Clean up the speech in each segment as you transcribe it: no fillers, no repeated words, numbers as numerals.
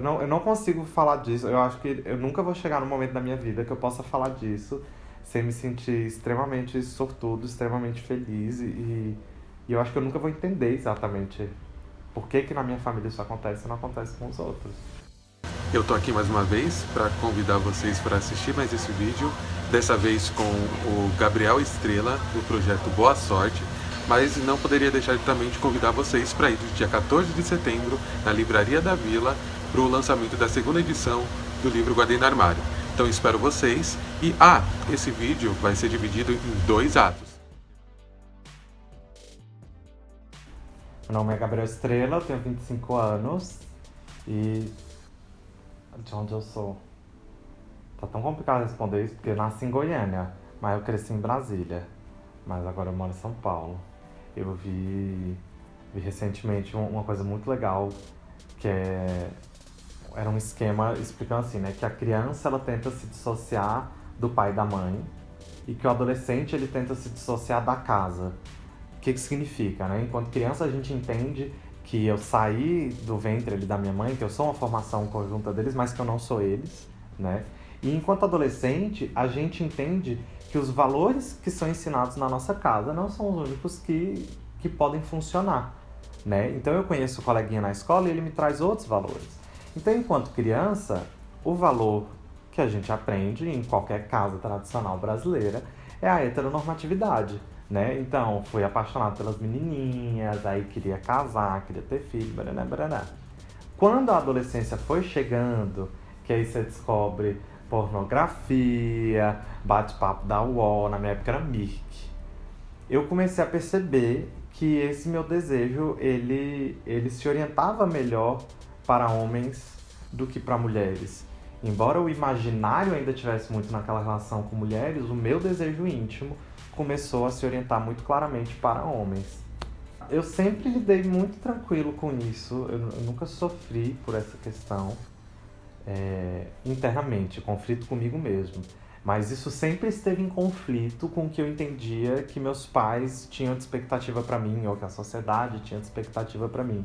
Eu não consigo falar disso. Eu acho que eu nunca vou chegar num momento da minha vida que eu possa falar disso sem me sentir extremamente sortudo, extremamente feliz. E eu acho que eu nunca vou entender exatamente por que que na minha família isso acontece e não acontece com os outros. Eu tô aqui mais uma vez para convidar vocês para assistir mais esse vídeo, dessa vez com o Gabriel Estrela, do projeto Boa Sorte, mas não poderia deixar também de convidar vocês para ir no dia 14 de setembro, na Livraria da Vila, para o lançamento da segunda edição do livro Guardei no Armário. Então espero vocês e, esse vídeo vai ser dividido em 2 atos. Meu nome é Gabriel Estrela, eu tenho 25 anos e de onde eu sou? Tá tão complicado responder isso porque eu nasci em Goiânia, mas eu cresci em Brasília. Mas agora eu moro em São Paulo. Eu vi recentemente uma coisa muito legal que era um esquema explicando assim, né, que a criança ela tenta se dissociar do pai e da mãe e que o adolescente ele tenta se dissociar da casa. O que significa, né? Enquanto criança a gente entende que eu saí do ventre ali da minha mãe, que eu sou uma formação conjunta deles, mas que eu não sou eles, né? E enquanto adolescente, a gente entende que os valores que são ensinados na nossa casa não são os únicos que podem funcionar, né? Então eu conheço o coleguinha na escola e ele me traz outros valores. Então, enquanto criança, o valor que a gente aprende em qualquer casa tradicional brasileira é a heteronormatividade, né? Então, fui apaixonado pelas menininhas, aí queria casar, queria ter filho, baraná, baraná. Quando a adolescência foi chegando, que aí você descobre pornografia, bate-papo da UOL, na minha época era Mirk, eu comecei a perceber que esse meu desejo, ele se orientava melhor para homens do que para mulheres. Embora o imaginário ainda tivesse muito naquela relação com mulheres, o meu desejo íntimo começou a se orientar muito claramente para homens. Eu sempre lidei muito tranquilo com isso, eu nunca sofri por essa questão internamente, conflito comigo mesmo. Mas isso sempre esteve em conflito com o que eu entendia que meus pais tinham de expectativa para mim, ou que a sociedade tinha de expectativa para mim.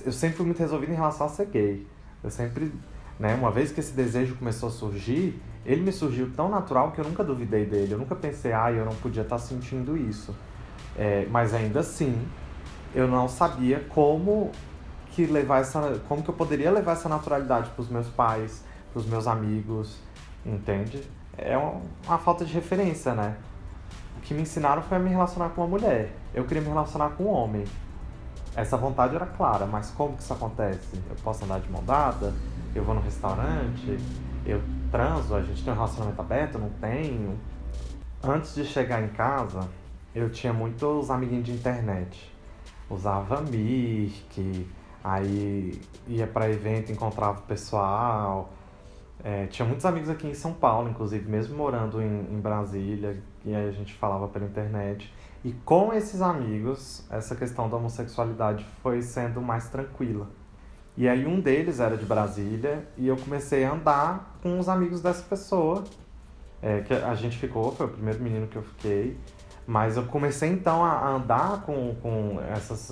Eu sempre fui muito resolvido em relação a ser gay. Eu sempre, né, uma vez que esse desejo começou a surgir, ele me surgiu tão natural que eu nunca duvidei dele. Eu nunca pensei, eu não podia estar sentindo isso. Mas ainda assim, eu não sabia como que eu poderia levar essa naturalidade para os meus pais, para os meus amigos, entende? É uma falta de referência, né? O que me ensinaram foi a me relacionar com uma mulher. Eu queria me relacionar com um homem. Essa vontade era clara, mas como que isso acontece? Eu posso andar de mão dada? Eu vou no restaurante? Eu transo? A gente tem um relacionamento aberto? Não tenho? Antes de chegar em casa, eu tinha muitos amiguinhos de internet. Usava Mirk, aí ia pra evento, encontrava o pessoal. Tinha muitos amigos aqui em São Paulo, inclusive, mesmo morando em Brasília, e aí a gente falava pela internet. E com esses amigos, essa questão da homossexualidade foi sendo mais tranquila. E aí um deles era de Brasília, e eu comecei a andar com os amigos dessa pessoa, que a gente ficou, foi o primeiro menino que eu fiquei. Mas eu comecei então a andar com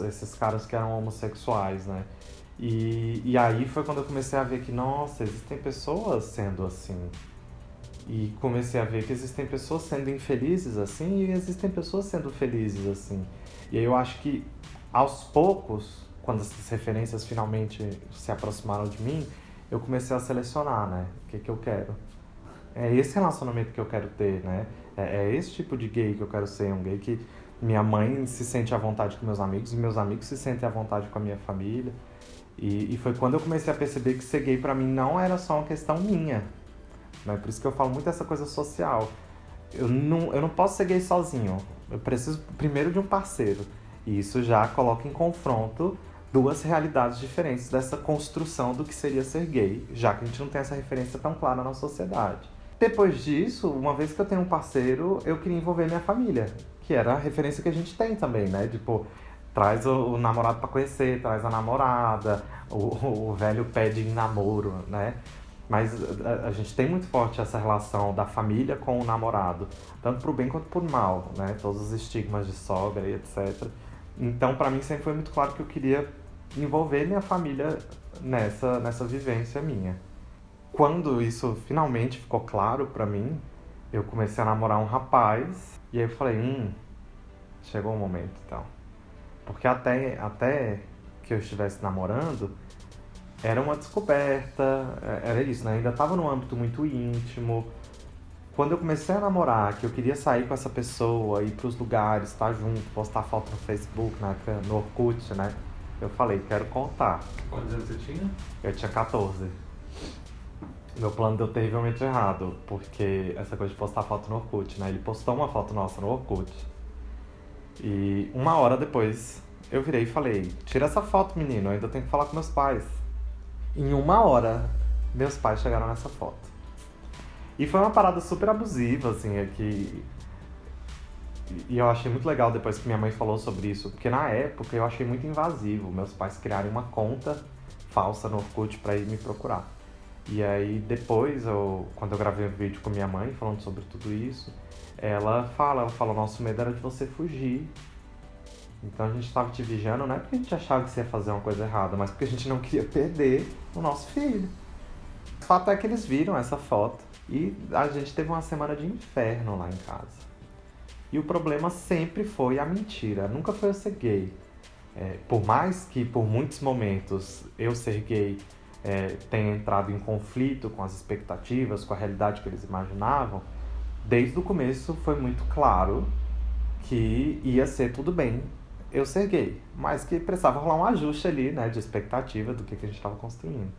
esses caras que eram homossexuais, né? E aí foi quando eu comecei a ver que, nossa, existem pessoas sendo assim. E comecei a ver que existem pessoas sendo infelizes assim e existem pessoas sendo felizes assim. E aí eu acho que aos poucos, quando essas referências finalmente se aproximaram de mim, eu comecei a selecionar, né? O que que eu quero. É esse relacionamento que eu quero ter, né? É esse tipo de gay que eu quero ser, um gay que minha mãe se sente à vontade com meus amigos e meus amigos se sentem à vontade com a minha família. E foi quando eu comecei a perceber que ser gay pra mim não era só uma questão minha, né? Por isso que eu falo muito dessa coisa social. Eu não posso ser gay sozinho. Eu preciso primeiro de um parceiro. E isso já coloca em confronto duas realidades diferentes dessa construção do que seria ser gay, já que a gente não tem essa referência tão clara na sociedade. Depois disso, uma vez que eu tenho um parceiro, eu queria envolver minha família, que era a referência que a gente tem também, né? Tipo, traz o namorado pra conhecer, traz a namorada, o velho pede em namoro, né? Mas a gente tem muito forte essa relação da família com o namorado, tanto pro bem quanto pro mal, né? Todos os estigmas de sogra e etc. Então, pra mim, sempre foi muito claro que eu queria envolver minha família nessa vivência minha. Quando isso finalmente ficou claro pra mim, eu comecei a namorar um rapaz, e aí eu falei, chegou o momento então. Porque até que eu estivesse namorando, era uma descoberta, era isso, né? Ainda tava num âmbito muito íntimo. Quando eu comecei a namorar, que eu queria sair com essa pessoa, ir pros lugares, estar junto, postar foto no Facebook, no Orkut, né? Eu falei, quero contar. Quantos anos você tinha? Eu tinha 14. Meu plano deu terrivelmente errado, porque essa coisa de postar foto no Orkut, né? Ele postou uma foto nossa no Orkut. E 1 hora depois, eu virei e falei, tira essa foto, menino, eu ainda tenho que falar com meus pais. Em 1 hora, meus pais chegaram nessa foto. E foi uma parada super abusiva, assim, aqui. E eu achei muito legal depois que minha mãe falou sobre isso, porque na época eu achei muito invasivo meus pais criarem uma conta falsa no Orkut pra ir me procurar. E aí depois, quando eu gravei um vídeo com minha mãe falando sobre tudo isso, ela falou, nosso medo era de você fugir. Então a gente tava te vigiando, não é porque a gente achava que você ia fazer uma coisa errada, mas porque a gente não queria perder o nosso filho. O fato é que eles viram essa foto e a gente teve uma semana de inferno lá em casa. E o problema sempre foi a mentira, nunca foi eu ser gay. Por mais que por muitos momentos eu ser gay tenha entrado em conflito com as expectativas, com a realidade que eles imaginavam, desde o começo foi muito claro que ia ser tudo bem eu ser gay, mas que precisava rolar um ajuste ali, né, de expectativa do que a gente estava construindo.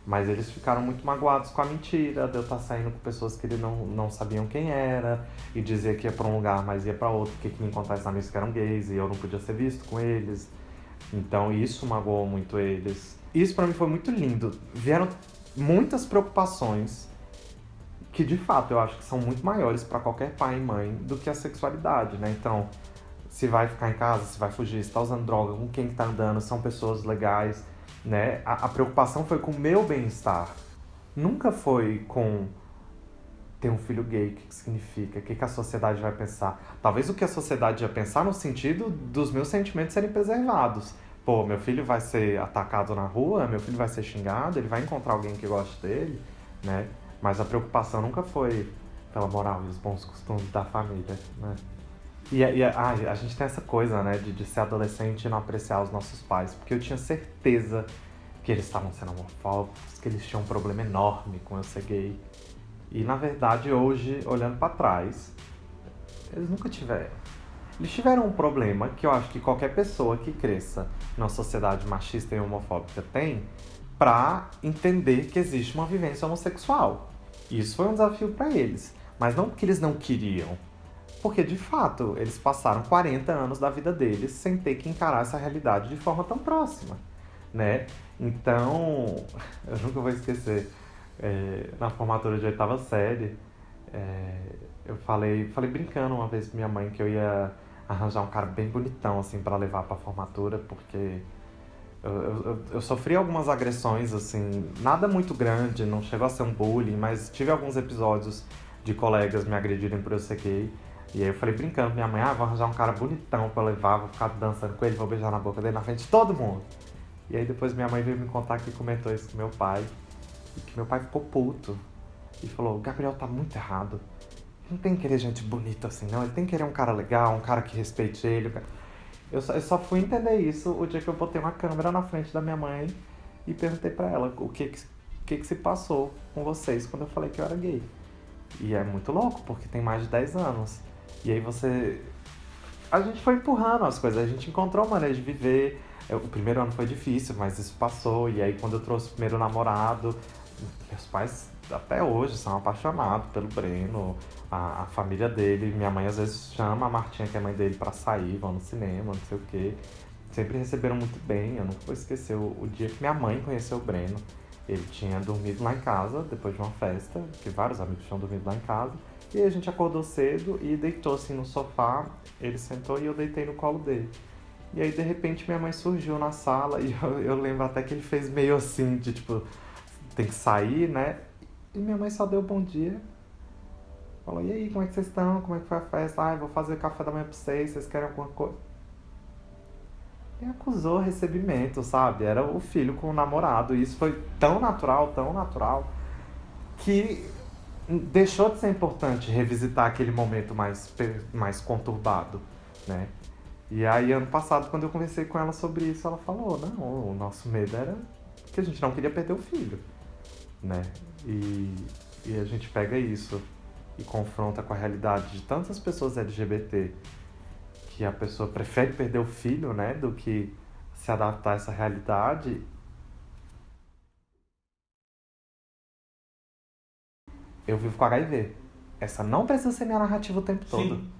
Mas eles ficaram muito magoados com a mentira de eu estar saindo com pessoas que eles não sabiam quem era, e dizer que ia pra um lugar, mas ia pra outro, porque que me encontrasse amigos que eram gays e eu não podia ser visto com eles. Então isso magoou muito eles. Isso pra mim foi muito lindo. Vieram muitas preocupações que de fato eu acho que são muito maiores pra qualquer pai e mãe do que a sexualidade, né? Então, se vai ficar em casa, se vai fugir, se tá usando droga, com quem que tá andando, são pessoas legais, né? A preocupação foi com o meu bem-estar. Nunca foi com ter um filho gay, o que significa, o que a sociedade vai pensar. Talvez o que a sociedade ia pensar no sentido dos meus sentimentos serem preservados. Pô, meu filho vai ser atacado na rua, meu filho vai ser xingado, ele vai encontrar alguém que goste dele, né? Mas a preocupação nunca foi pela moral e os bons costumes da família, né? E a gente tem essa coisa, né, de ser adolescente e não apreciar os nossos pais, porque eu tinha certeza que eles estavam sendo homofóbicos, que eles tinham um problema enorme com eu ser gay. E na verdade hoje, olhando pra trás, eles nunca tiveram. Eles tiveram um problema que eu acho que qualquer pessoa que cresça numa sociedade machista e homofóbica tem, pra entender que existe uma vivência homossexual. E isso foi um desafio pra eles, mas não porque eles não queriam. Porque, de fato, eles passaram 40 anos da vida deles sem ter que encarar essa realidade de forma tão próxima, né? Então, eu nunca vou esquecer, na formatura de 8ª série, eu falei brincando uma vez pra minha mãe que eu ia arranjar um cara bem bonitão, assim, pra levar pra formatura, porque eu sofri algumas agressões, assim, nada muito grande, não chegou a ser um bullying, mas tive alguns episódios de colegas me agredirem por eu ser gay. E aí eu falei brincando com minha mãe, vou arranjar um cara bonitão pra levar, vou ficar dançando com ele, vou beijar na boca dele na frente de todo mundo. E aí depois minha mãe veio me contar que comentou isso com meu pai, e que meu pai ficou puto. E falou, Gabriel tá muito errado. Ele não tem que querer gente bonita assim não, ele tem que querer um cara legal, um cara que respeite ele. Eu só fui entender isso o dia que eu botei uma câmera na frente da minha mãe e perguntei pra ela o que se passou com vocês quando eu falei que eu era gay. E é muito louco, porque tem mais de 10 anos. E aí a gente foi empurrando as coisas, a gente encontrou maneiras de viver. O primeiro ano foi difícil, mas isso passou. E aí quando eu trouxe o primeiro namorado, meus pais até hoje são apaixonados pelo Breno, a família dele. Minha mãe às vezes chama a Martinha, que é a mãe dele, pra sair, vão no cinema, não sei o quê. Sempre receberam muito bem, eu nunca vou esquecer o dia que minha mãe conheceu o Breno. Ele tinha dormido lá em casa, depois de uma festa, que vários amigos tinham dormido lá em casa. E aí a gente acordou cedo e deitou assim no sofá, ele sentou e eu deitei no colo dele. E aí de repente minha mãe surgiu na sala e eu lembro até que ele fez meio assim, de tipo, tem que sair, né? E minha mãe só deu bom dia. Falou, e aí, como é que vocês estão? Como é que foi a festa? Vou fazer café da manhã pra vocês querem alguma coisa? e acusou recebimento, sabe? Era o filho com o namorado. E isso foi tão natural, que deixou de ser importante revisitar aquele momento mais conturbado, né? E aí, ano passado, quando eu conversei com ela sobre isso, ela falou, não, o nosso medo era que a gente não queria perder o filho, né? E a gente pega isso e confronta com a realidade de tantas pessoas LGBT, que a pessoa prefere perder o filho, né, do que se adaptar a essa realidade. Eu vivo com HIV. Essa não precisa ser minha narrativa o tempo todo. Sim.